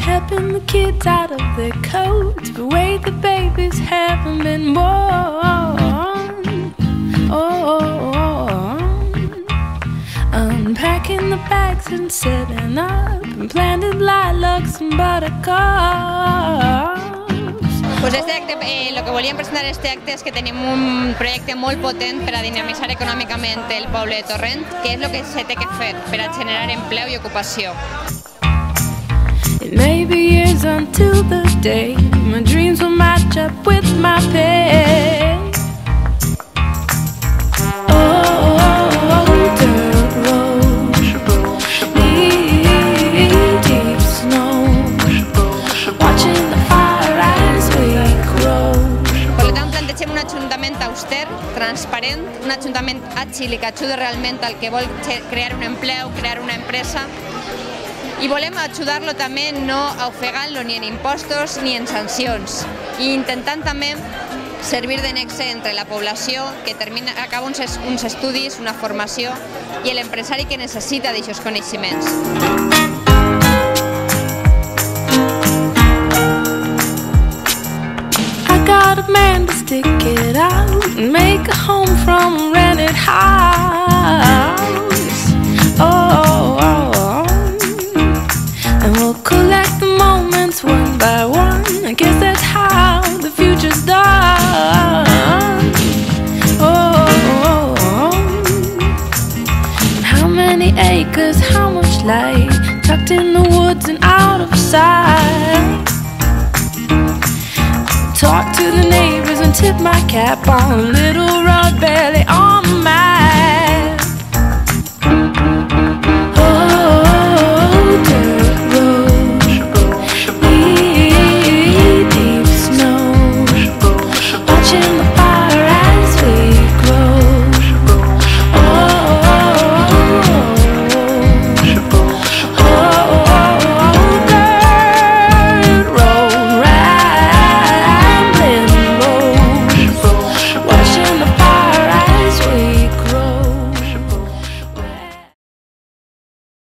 helping the kids out of their coats, but wait, the babies haven't been born. Unpacking the bags and setting up, and planted lilacs and buttercups. Pues este acte, lo que volíem presentar en este acte és que tenim un projecte molt potent per a dinamitzar econòmicament el poble de Torrent, que és el que se té que fer per a generar empleo i ocupació. It may be years until the day my dreams will match up with my pay. Transparent, un ajuntament àgil i que ajuda realment al que vol crear un empleo, crear una empresa, i volem ajudar-lo també no ofegant-lo ni en impostos ni en sancions, i intentant també servir de nexe entre la població que acaba uns estudis, una formació, i l'empresari que necessita d'aquests coneixements. Got a man to stick it out and make a home from a rented house. And we'll collect the moments one by one. I guess that's how the future's done. And how many acres, how much light, tucked in the woods and out of sight. Talk to the neighbors and tip my cap on a little rod belly on